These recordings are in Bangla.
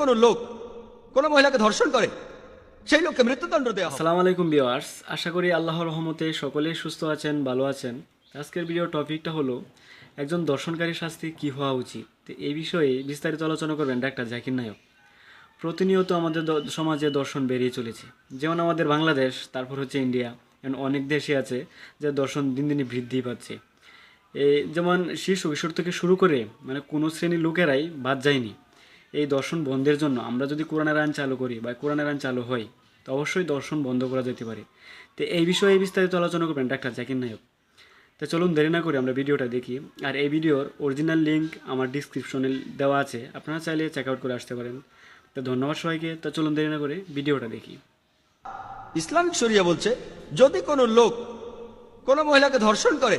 কোনো লোক কোনো মহিলাকে ধর্ষণ করে সেই লোককে মৃত্যুদণ্ড দেওয়া হবে। আসসালামু আলাইকুম ভিউয়ার্স, আশা করি আল্লাহর রহমতে সকলেই সুস্থ আছেন, ভালো আছেন। আজকের ভিডিও টপিকটা হলো একজন দর্শনকারীর শাস্তি কী হওয়া উচিত। তো এই বিষয়ে বিস্তারিত আলোচনা করবেন ডাক্তার জাকির নায়ক। প্রতিনিয়ত আমাদের সমাজে দর্শন বেরিয়ে চলেছে, যেমন আমাদের বাংলাদেশ, তারপর হচ্ছে ইন্ডিয়া, এমন অনেক দেশই আছে যে দর্শন দিন দিনই বৃদ্ধি পাচ্ছে। এই যেমন শিশু কিশোর থেকে শুরু করে মানে কোনো শ্রেণীর লোকেরাই বাদ যায়নি এই দর্শন বন্ধের জন্য। আমরা যদি কোরআনের আইন চালু করি বা কোরআনের আইন চালু হয়, তো অবশ্যই দর্শন বন্ধ করা যেতে পারে। তো এই বিষয়ে বিস্তারিত আলোচনা করবেন ডাক্তার জাকির নায়ক। তো চলুন দেরি না করে আমরা ভিডিওটা দেখি। আর এই ভিডিওর অরিজিনাল লিঙ্ক আমার ডিসক্রিপশনে দেওয়া আছে, আপনারা চাইলে চেক আউট করে আসতে পারেন। তো ধন্যবাদ সবাইকে। তো চলুন দেরি না করে ভিডিওটা দেখি। ইসলামিক শরিয়া বলছে যদি কোনো লোক কোনো মহিলাকে ধর্ষণ করে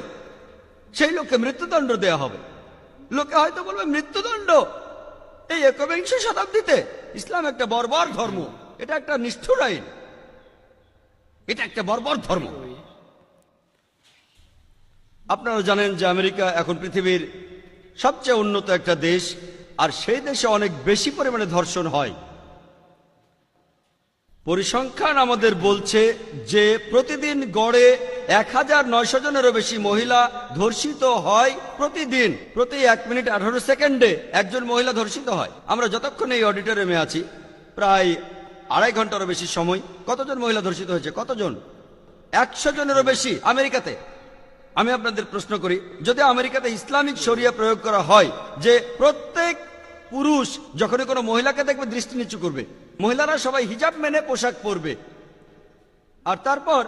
সেই লোককে মৃত্যুদণ্ড দেওয়া হবে। লোকে হয়তো বলবে মৃত্যুদণ্ড এই একবিংশ শতাব্দীতে? ইসলাম একটা বর্বর ধর্ম, এটা একটা নিষ্ঠুর আইন, এটা একটা বর্বর ধর্ম। আপনারা জানেন যে আমেরিকা এখন পৃথিবীর সবচেয়ে উন্নত একটা দেশ, আর সেই দেশে অনেক বেশি পরিমাণে ধর্ষণ হয়। পরিসংখ্যান আমাদের বলছে যে প্রতিদিন গড়ে 1900 জনেরও বেশি মহিলা ধর্ষিত হয় প্রতিদিন। প্রতি 1 মিনিট 18 সেকেন্ডে একজন মহিলা ধর্ষিত হয়। আমরা যতক্ষণ এই অডিটোরিয়ামে আছি প্রায় 2.5 ঘন্টারও বেশি সময় কতজন মহিলা ধর্ষিত হয়েছে? কতজন? 100 জনেরও বেশি আমেরিকাতে। আমি আপনাদের প্রশ্ন করি, যদি আমেরিকাতে ইসলামিক শরিয়া প্রয়োগ করা হয় যে প্রত্যেক পুরুষ যখনই কোনো মহিলাকে দেখবে দৃষ্টি নিচু করবে, মহিলারা সবাই হিজাব মেনে পোশাক পরবে, আর তারপর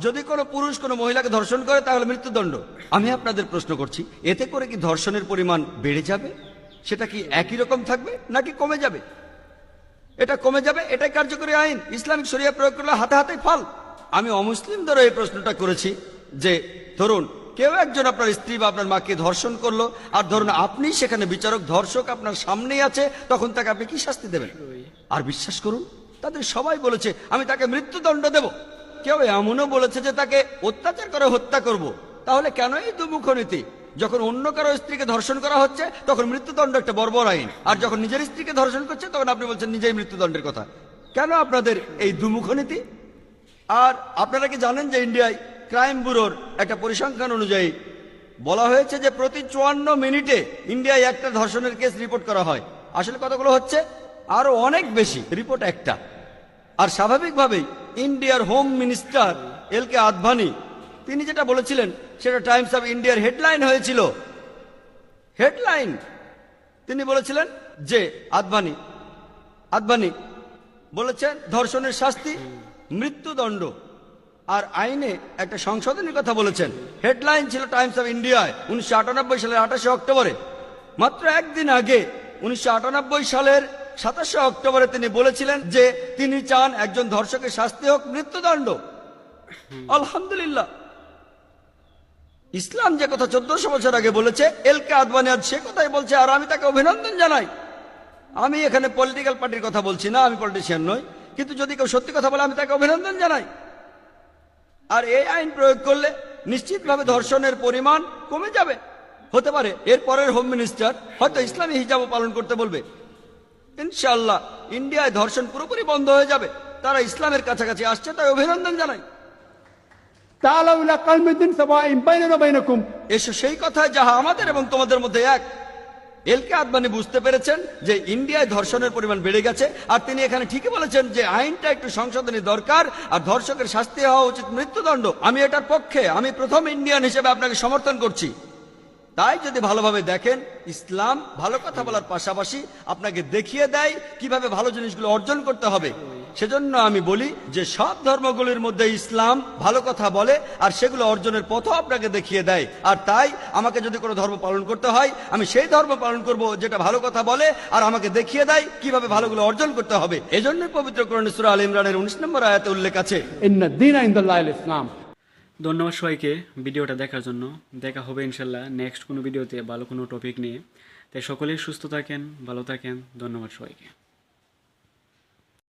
যদি কোনো পুরুষ কোনো মহিলাকে ধর্ষণ করে তাহলে মৃত্যুদণ্ড। আমি আপনাদের প্রশ্ন করছি, এতে করে কি ধর্ষণের পরিমাণ বেড়ে যাবে? সেটা কি একই রকম থাকবে নাকি কমে যাবে? এটা কমে যাবে, এটাই কার্যকরী আইন। ইসলামিক শরিয়া প্রয়োগ করলে হাতে হাতে ফল। আমি অমুসলিমদেরও এই প্রশ্নটা করেছি যে ধরুন কেউ একজন আপনার স্ত্রী বা আপনার মাকে ধর্ষণ করলো, আর ধরুন আপনি সেখানে বিচারক, ধর্ষক আপনার সামনেই আছে, তখন তাকে আপনি কি শাস্তি দেবেন? আর বিশ্বাস করুন তাদের সবাই বলেছে আমি তাকে মৃত্যুদণ্ড দেব। কেউ এমনও বলেছে যে তাকে অত্যাচার করে হত্যা করব। তাহলে কেন এই দুমুখ নীতি? যখন অন্য কারো স্ত্রীকে ধর্ষণ করা হচ্ছে তখন মৃত্যুদণ্ড একটা বর্বর আইন, আর যখন নিজের স্ত্রীকে ধর্ষণ করছে তখন আপনি বলছেন নিজেই মৃত্যুদণ্ডের কথা। কেন আপনাদের এই দুমুখ নীতি? আর আপনারা কি জানেন যে ইন্ডিয়ায় ক্রাইম ব্যুরোর একটা পরিসংখ্যান অনুযায়ী বলা হয়েছে যে প্রতি 54 মিনিটে ইন্ডিয়ায় একটা ধর্ষণের কেস রিপোর্ট করা হয়। আসলে কতগুলো হচ্ছে? আরো অনেক বেশি, রিপোর্ট একটা। আর স্বাভাবিকভাবেই ইন্ডিয়ার হোম মিনিস্টার এল.কে. আদভানি তিনি যেটা বলেছিলেন সেটা টাইমস অফ ইন্ডিয়ার হেডলাইন হয়েছিল। হেডলাইন তিনি বলেছিলেন যে আদভানি বলেছেন ধর্ষণের শাস্তি মৃত্যুদণ্ড, আর আইনে একটা সংশোধনীর কথা বলেছেন। হেডলাইন ছিল টাইমস অফ ইন্ডিয়ায় 1998 সালের 28 অক্টোবরে। মাত্র একদিন আগে 1998 সালের 27 অক্টোবরে তিনি বলেছিলেন যে তিনি চান একজন ধর্ষকের শাস্তি হোক মৃত্যুদণ্ড। আলহামদুলিল্লাহ, ইসলাম যে কথা 1400 বছর আগে বলেছে এল.কে. আদভানি আজ সে কথাই বলছে, আর আমি তাকে অভিনন্দন জানাই। আমি এখানে পলিটিক্যাল পার্টির কথা বলছি না, আমি পলিটিশিয়ান নই, কিন্তু যদি কেউ সত্যি কথা বলে আমি তাকে অভিনন্দন জানাই। আর এই আইন প্রয়োগ করলে নিশ্চিতভাবে ধর্ষণের পরিমাণ কমে যাবে। হতে পারে এর পরের হোম মিনিস্টার হয়তো ইসলামী হিজাবও পালন করতে বলবে। ইনশাআল্লাহ ইন্ডিয়ায় ধর্ষণ পুরোপুরি বন্ধ হয়ে যাবে। তারা ইসলামের কাছাকাছি আসছে, তাই অভিনন্দন জানাই। এসো সেই কথায় যাহা আমাদের এবং তোমাদের মধ্যে এক। এল.কে. আদভানি বুঝতে পেরেছেন যে ইন্ডিয়ায় ধর্ষণের পরিমাণ বেড়ে গেছে, আর তিনি এখানে ঠিকই বলেছেন যে আইনটা একটু সংশোধনী দরকার, আর ধর্ষকের শাস্তি হওয়া উচিত মৃত্যুদণ্ড। আমি এটার পক্ষে, আমি প্রথম ইন্ডিয়ান হিসেবে আপনাকে সমর্থন করছি। তাই যদি ভালোভাবে দেখেন, ইসলাম ভালো কথা বলার পাশাপাশি আপনাকে দেখিয়ে দেয় কিভাবে ভালো জিনিসগুলো অর্জন করতে হবে। সেজন্য আমি বলি যে সব ধর্মগুলির মধ্যে ইসলাম ভালো কথা বলে, আর সেগুলো অর্জনের পথও আপনাকে দেখিয়ে দেয়। আর তাই আমাকে যদি কোনো ধর্ম পালন করতে হয়, আমি সেই ধর্ম পালন করব যেটা ভালো কথা বলে আর আমাকে দেখিয়ে দেয় কিভাবে ভালোগুলো অর্জন করতে হবে। এজন্যই পবিত্র কোরআনে সূরা আল ইমরানের 19 নম্বর আয়াতে উল্লেখ আছে ইন্নাদ-দীনা ইনদাল্লাহিল ইসলাম। ধন্যবাদ সবাইকে ভিডিওটা দেখার জন্য। দেখা হবে ইনশাল্লাহ নেক্সট কোনো ভিডিওতে ভালো কোনো টপিক নিয়ে। তাই সকলেই সুস্থ থাকেন, ভালো থাকেন। ধন্যবাদ সবাইকে।